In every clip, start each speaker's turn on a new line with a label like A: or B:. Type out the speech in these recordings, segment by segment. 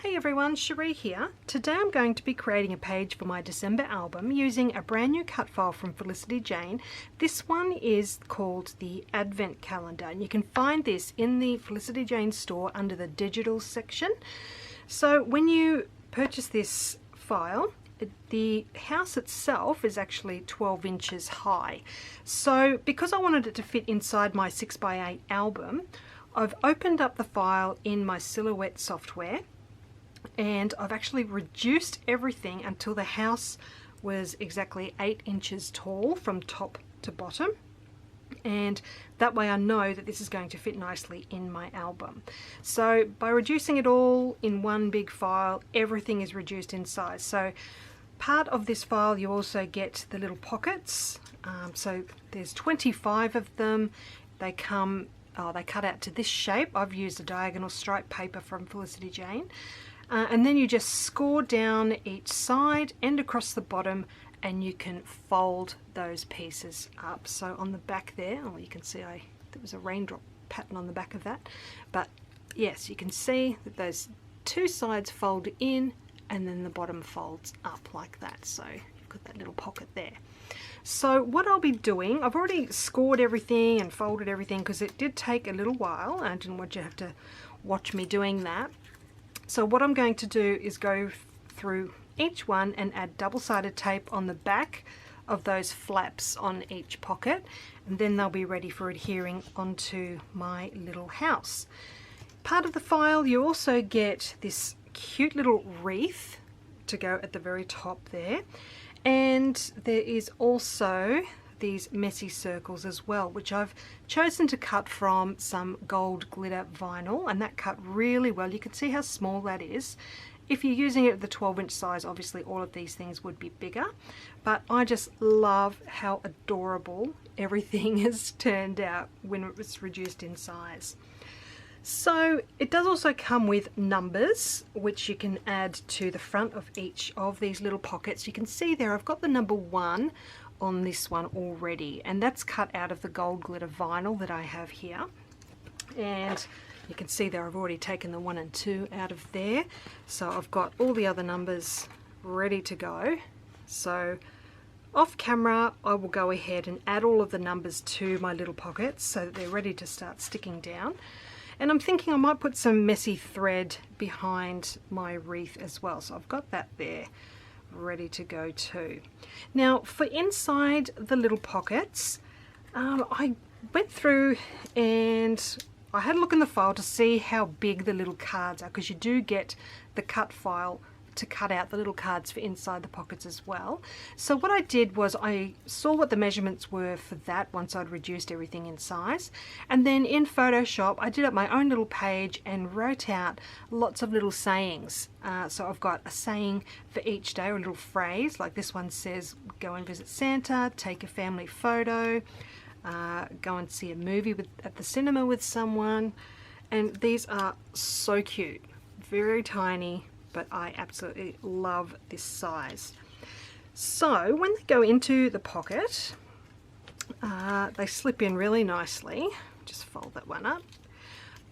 A: Hey everyone, Sheree here. Today I'm going to be creating a page for my December album using a brand new cut file from Felicity Jane. This one is called the Advent Calendar and you can find this in the Felicity Jane store under the digital section. So when you purchase this file, the house itself is actually 12 inches high. So because I wanted it to fit inside my 6x8 album, I've opened up the file in my Silhouette software and I've actually reduced everything until the house was exactly 8 inches tall from top to bottom, and that way I know that this is going to fit nicely in my album. So by reducing it all in one big file, everything is reduced in size. So part of this file you also get the little pockets, so there's 25 of them. They cut out to this shape. I've used a diagonal stripe paper from Felicity Jane. And then you just score down each side and across the bottom, and you can fold those pieces up. So on the back there, oh, you can see there was a raindrop pattern on the back of that. But yes, you can see that those two sides fold in and then the bottom folds up like that. So you've got that little pocket there. So what I'll be doing, I've already scored everything and folded everything because it did take a little while and I didn't want you to have to watch me doing that. So what I'm going to do is go through each one and add double-sided tape on the back of those flaps on each pocket, and then they'll be ready for adhering onto my little house. Part of the file you also get this cute little wreath to go at the very top there, and there is also these messy circles as well, which I've chosen to cut from some gold glitter vinyl, and that cut really well. You can see how small that is. If you're using it at the 12-inch size, obviously all of these things would be bigger, but I just love how adorable everything has turned out when it was reduced in size. So it does also come with numbers, which you can add to the front of each of these little pockets. You can see there I've got the number 1 on this one already, and that's cut out of the gold glitter vinyl that I have here. And you can see there I've already taken the 1 and 2 out of there, so I've got all the other numbers ready to go. So off camera I will go ahead and add all of the numbers to my little pockets so that they're ready to start sticking down. And I'm thinking I might put some messy thread behind my wreath as well, so I've got that there ready to go too. Now for inside the little pockets, I went through and I had a look in the file to see how big the little cards are, because you do get the cut file to cut out the little cards for inside the pockets as well. So what I did was I saw what the measurements were for that once I'd reduced everything in size, and then in Photoshop I did up my own little page and wrote out lots of little sayings. So I've got a saying for each day, or a little phrase, like this one says go and visit Santa, take a family photo, go and see a movie at the cinema with someone. And these are so cute, very tiny, but I absolutely love this size. So when they go into the pocket, they slip in really nicely. Just fold that one up.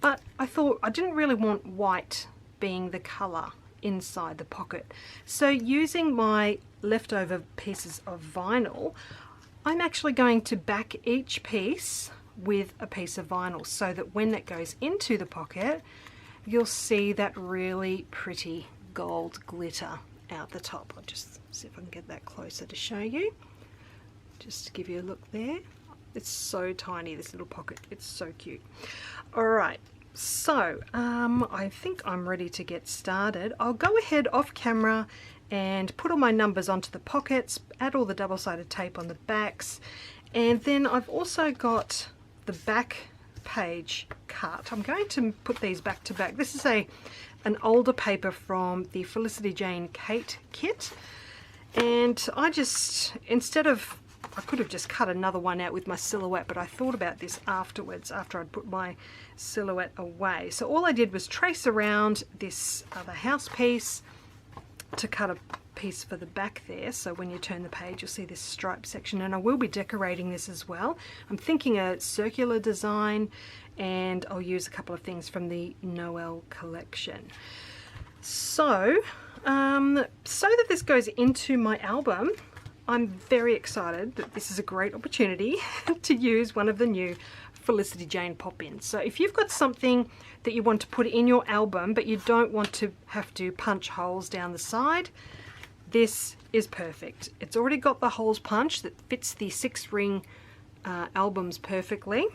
A: But I thought I didn't really want white being the colour inside the pocket. So using my leftover pieces of vinyl, I'm actually going to back each piece with a piece of vinyl so that when it goes into the pocket, you'll see that really pretty gold glitter out the top. I'll just see if I can get that closer to show you. Just to give you a look there. It's so tiny, this little pocket. It's so cute. Alright, so I think I'm ready to get started. I'll go ahead off camera and put all my numbers onto the pockets, add all the double-sided tape on the backs, and then I've also got the back page cut. I'm going to put these back to back. This is an older paper from the Felicity Jane kit, and I just, I could have just cut another one out with my Silhouette, but I thought about this afterwards, after I'd put my Silhouette away. So all I did was trace around this other house piece to cut a piece for the back there, so when you turn the page you'll see this stripe section, and I will be decorating this as well. I'm thinking a circular design, and I'll use a couple of things from the Noel collection. So, so that this goes into my album, I'm very excited that this is a great opportunity to use one of the new Felicity Jane pop-ins. So if you've got something that you want to put in your album but you don't want to have to punch holes down the side, this is perfect. It's already got the holes punched that fits the 6-ring albums perfectly.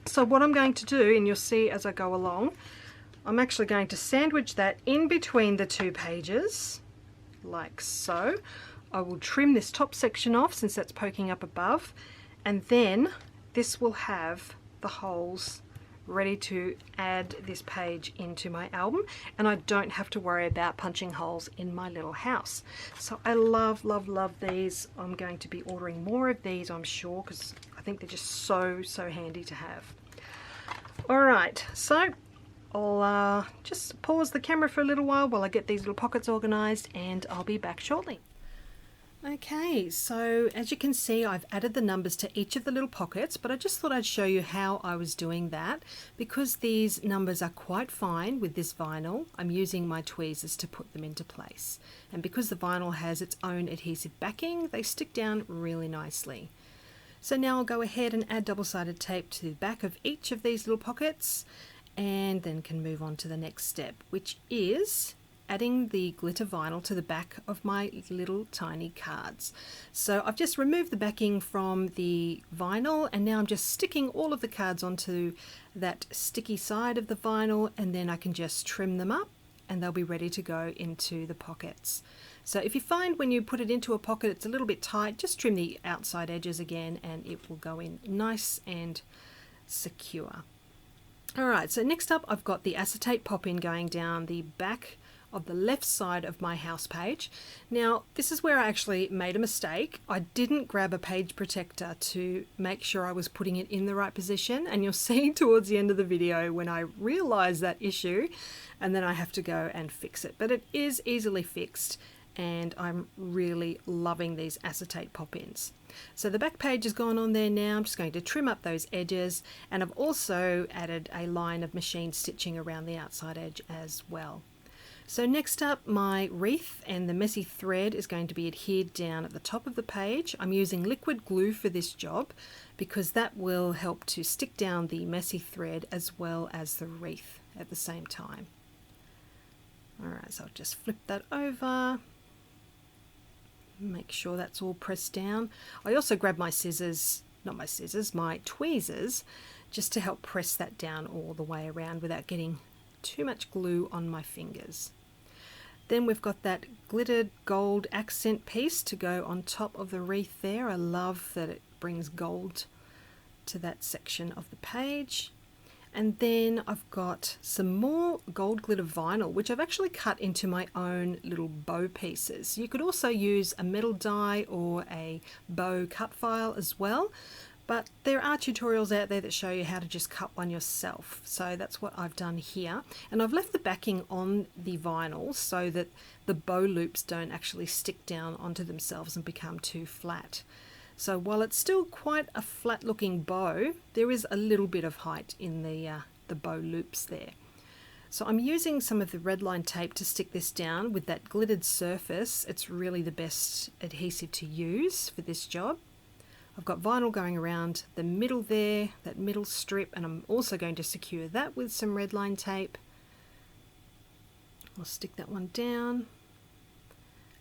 A: So what I'm going to do, and you'll see as I go along, I'm actually going to sandwich that in between the 2 pages, like so. I will trim this top section off since that's poking up above, and then this will have the holes ready to add this page into my album, and I don't have to worry about punching holes in my little house. So I love, love, love these. I'm going to be ordering more of these, I'm sure, because I think they're just so handy to have. Alright, so I'll just pause the camera for a little while I get these little pockets organised, and I'll be back shortly. Okay, so as you can see, I've added the numbers to each of the little pockets, but I just thought I'd show you how I was doing that. Because these numbers are quite fine with this vinyl, I'm using my tweezers to put them into place. And because the vinyl has its own adhesive backing, they stick down really nicely. So now I'll go ahead and add double-sided tape to the back of each of these little pockets, and then can move on to the next step, which is adding the glitter vinyl to the back of my little tiny cards. So I've just removed the backing from the vinyl, and now I'm just sticking all of the cards onto that sticky side of the vinyl, and then I can just trim them up and they'll be ready to go into the pockets. So if you find when you put it into a pocket it's a little bit tight, just trim the outside edges again and it will go in nice and secure. Alright, so next up I've got the acetate pop-in going down the back of the left side of my house page. Now this is where I actually made a mistake. I didn't grab a page protector to make sure I was putting it in the right position, and you'll see towards the end of the video when I realize that issue, and then I have to go and fix it. But it is easily fixed, and I'm really loving these acetate pop-ins. So the back page has gone on there now. I'm just going to trim up those edges, and I've also added a line of machine stitching around the outside edge as well. So next up, my wreath and the messy thread is going to be adhered down at the top of the page. I'm using liquid glue for this job because that will help to stick down the messy thread as well as the wreath at the same time. Alright, so I'll just flip that over. Make sure that's all pressed down. I also grabbed my scissors, my tweezers, just to help press that down all the way around without getting too much glue on my fingers. Then we've got that glittered gold accent piece to go on top of the wreath there. I love that it brings gold to that section of the page. And then I've got some more gold glitter vinyl, which I've actually cut into my own little bow pieces. You could also use a metal die or a bow cut file as well, but there are tutorials out there that show you how to just cut one yourself. So that's what I've done here. And I've left the backing on the vinyl so that the bow loops don't actually stick down onto themselves and become too flat. So while it's still quite a flat looking bow, there is a little bit of height in the bow loops there. So I'm using some of the red line tape to stick this down with that glittered surface. It's really the best adhesive to use for this job. I've got vinyl going around the middle there, that middle strip, and I'm also going to secure that with some red line tape. I'll stick that one down.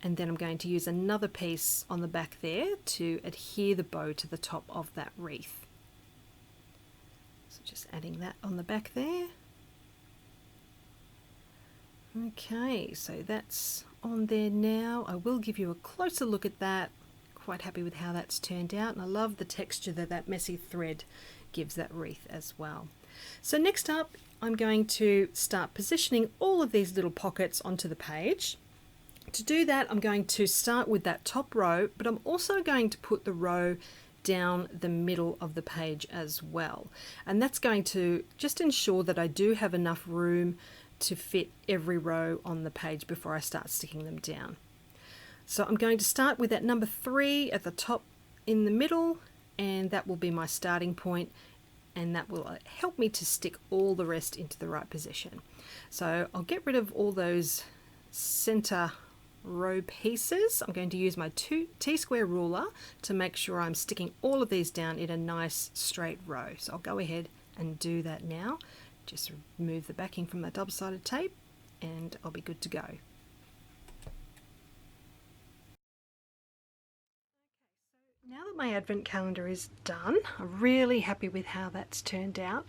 A: And then I'm going to use another piece on the back there to adhere the bow to the top of that wreath. So just adding that on the back there. Okay, so that's on there now. I will give you a closer look at that. Quite happy with how that's turned out, and I love the texture that that messy thread gives that wreath as well. So next up, I'm going to start positioning all of these little pockets onto the page. To do that, I'm going to start with that top row, but I'm also going to put the row down the middle of the page as well. And that's going to just ensure that I do have enough room to fit every row on the page before I start sticking them down. So I'm going to start with that number 3 at the top in the middle, and that will be my starting point, and that will help me to stick all the rest into the right position. So I'll get rid of all those center row pieces, I'm going to use my T-square ruler to make sure I'm sticking all of these down in a nice straight row. So I'll go ahead and do that now. Just remove the backing from that double-sided tape and I'll be good to go. Now that my advent calendar is done, I'm really happy with how that's turned out.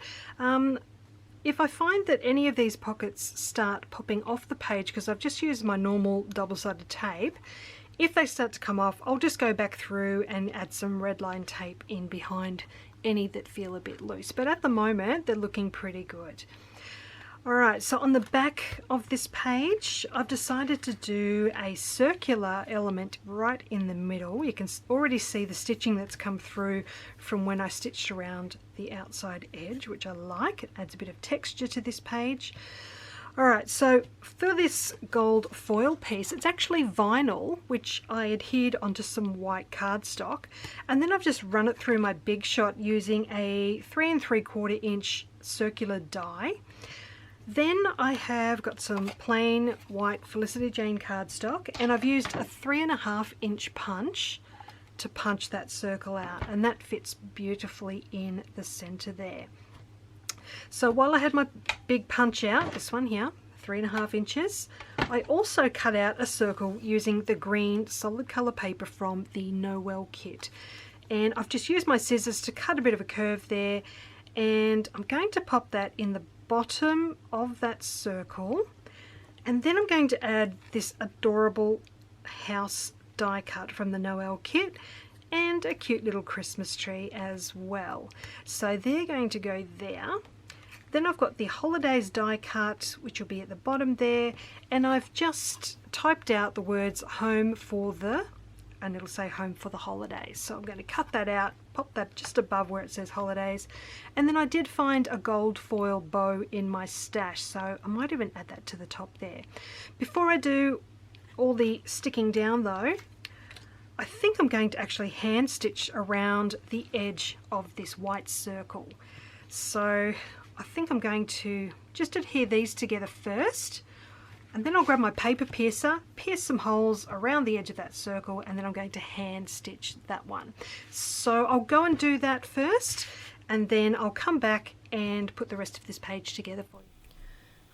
A: If I find that any of these pockets start popping off the page because I've just used my normal double-sided tape, if they start to come off, I'll just go back through and add some red line tape in behind any that feel a bit loose. But at the moment, they're looking pretty good. Alright, so on the back of this page, I've decided to do a circular element right in the middle. You can already see the stitching that's come through from when I stitched around the outside edge, which I like. It adds a bit of texture to this page. Alright, so for this gold foil piece, it's actually vinyl, which I adhered onto some white cardstock, and then I've just run it through my Big Shot using a 3 3/4 inch circular die. Then I have got some plain white Felicity Jane cardstock, and I've used a 3.5 inch punch to punch that circle out, and that fits beautifully in the center there. So while I had my big punch out, this one here, 3.5 inches, I also cut out a circle using the green solid color paper from the Noel Kit. And I've just used my scissors to cut a bit of a curve there, and I'm going to pop that in the bottom of that circle, and then I'm going to add this adorable house die cut from the Noel Kit and a cute little Christmas tree as well. So they're going to go there. Then I've got the holidays die cut, which will be at the bottom there, and I've just typed out the words home for the, and it'll say home for the holidays. So I'm going to cut that out, pop that just above where it says holidays, and then I did find a gold foil bow in my stash, so I might even add that to the top there. Before I do all the sticking down though, I think I'm going to actually hand stitch around the edge of this white circle. So I think I'm going to just adhere these together first, and then I'll grab my paper piercer, pierce some holes around the edge of that circle, and then I'm going to hand stitch that one. So I'll go and do that first, and then I'll come back and put the rest of this page together for you.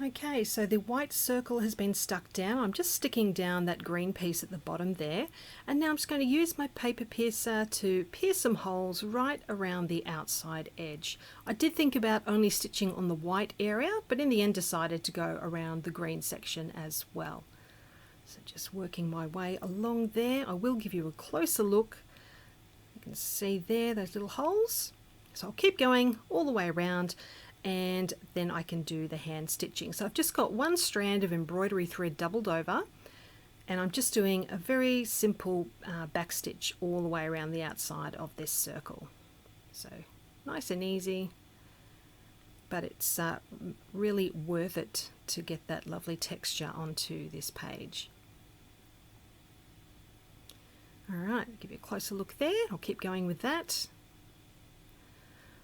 A: Okay, so the white circle has been stuck down. I'm just sticking down that green piece at the bottom there, and now I'm just going to use my paper piercer to pierce some holes right around the outside edge. I did think about only stitching on the white area, but in the end decided to go around the green section as well. So just working my way along there. I will give you a closer look. You can see there those little holes. So I'll keep going all the way around, and then I can do the hand stitching. So I've just got one strand of embroidery thread doubled over, and I'm just doing a very simple back stitch all the way around the outside of this circle. So nice and easy, but it's really worth it to get that lovely texture onto this page. Alright, give you a closer look there. I'll keep going with that.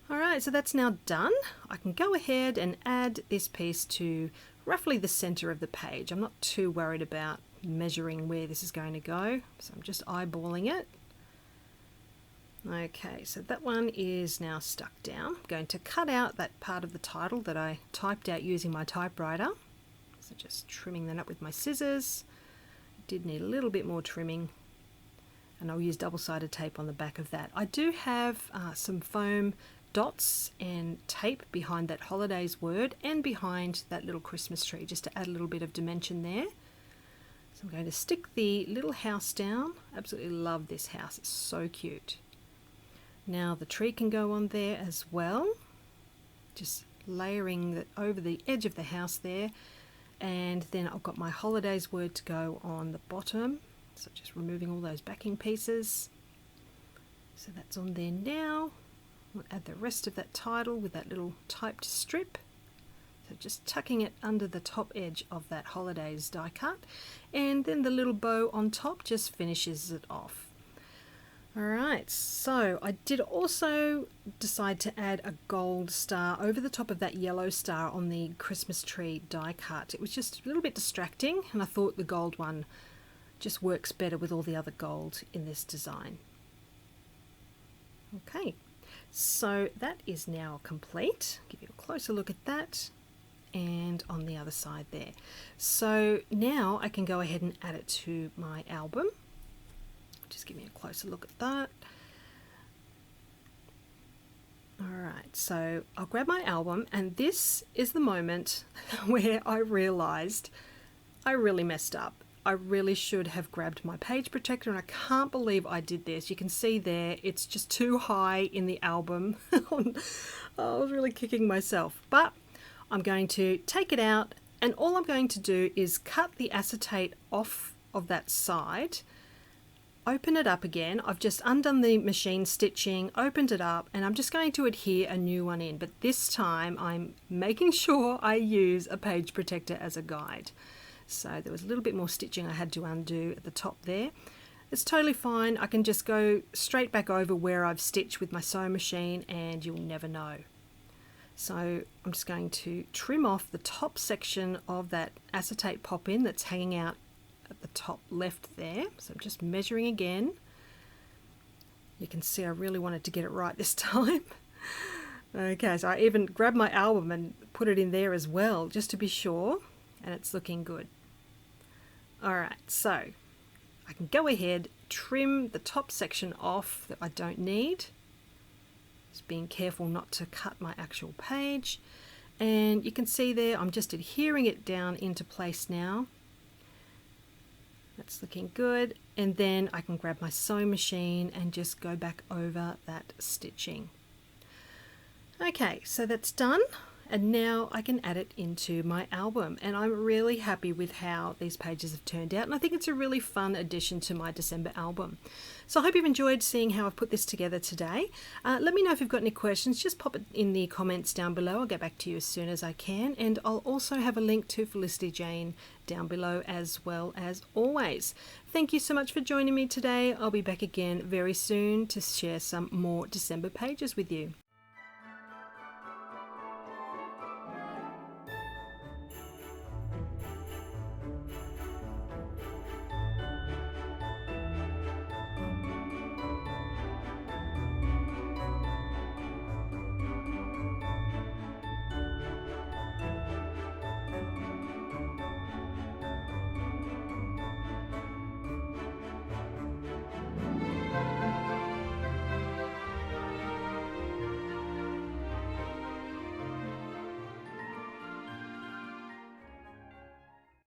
A: Alright, so that's now done. I can go ahead and add this piece to roughly the center of the page. I'm not too worried about measuring where this is going to go, so I'm just eyeballing it. Okay, so that one is now stuck down. I'm going to cut out that part of the title that I typed out using my typewriter. So just trimming that up with my scissors. Did need a little bit more trimming, and I'll use double-sided tape on the back of that. I do have some foam dots and tape behind that holidays word and behind that little Christmas tree, just to add a little bit of dimension there. So I'm going to stick the little house down. Absolutely love this house, it's so cute. Now the tree can go on there as well, just layering that over the edge of the house there, and then I've got my holidays word to go on the bottom, so just removing all those backing pieces. So that's on there now. We'll add the rest of that title with that little typed strip. So just tucking it under the top edge of that holidays die cut, and then the little bow on top just finishes it off. Alright, so I did also decide to add a gold star over the top of that yellow star on the Christmas tree die cut. It was just a little bit distracting, and I thought the gold one just works better with all the other gold in this design. Okay, so that is now complete. Give you a closer look at that, and on the other side there. So now I can go ahead and add it to my album. Just give me a closer look at that. Alright, so I'll grab my album, and this is the moment where I realized I really messed up. I really should have grabbed my page protector, and I can't believe I did this. You can see there, it's just too high in the album. I was really kicking myself, but I'm going to take it out, and all I'm going to do is cut the acetate off of that side, open it up again. I've just undone the machine stitching, opened it up, and I'm just going to adhere a new one in, but this time I'm making sure I use a page protector as a guide. So there was a little bit more stitching I had to undo at the top there. It's totally fine. I can just go straight back over where I've stitched with my sewing machine, and you'll never know. So I'm just going to trim off the top section of that acetate pop-in that's hanging out at the top left there. So I'm just measuring again. You can see I really wanted to get it right this time. Okay, so I even grabbed my album and put it in there as well, just to be sure, and it's looking good. Alright, so I can go ahead, trim the top section off that I don't need. Just being careful not to cut my actual page. And you can see there, I'm just adhering it down into place now. That's looking good, and then I can grab my sewing machine and just go back over that stitching. Okay, so that's done, and now I can add it into my album, and I'm really happy with how these pages have turned out, and I think it's a really fun addition to my December album. So I hope you've enjoyed seeing how I've put this together today. Let me know if you've got any questions. Just pop it in the comments down below. I'll get back to you as soon as I can, and I'll also have a link to Felicity Jane down below as well as always. Thank you so much for joining me today. I'll be back again very soon to share some more December pages with you.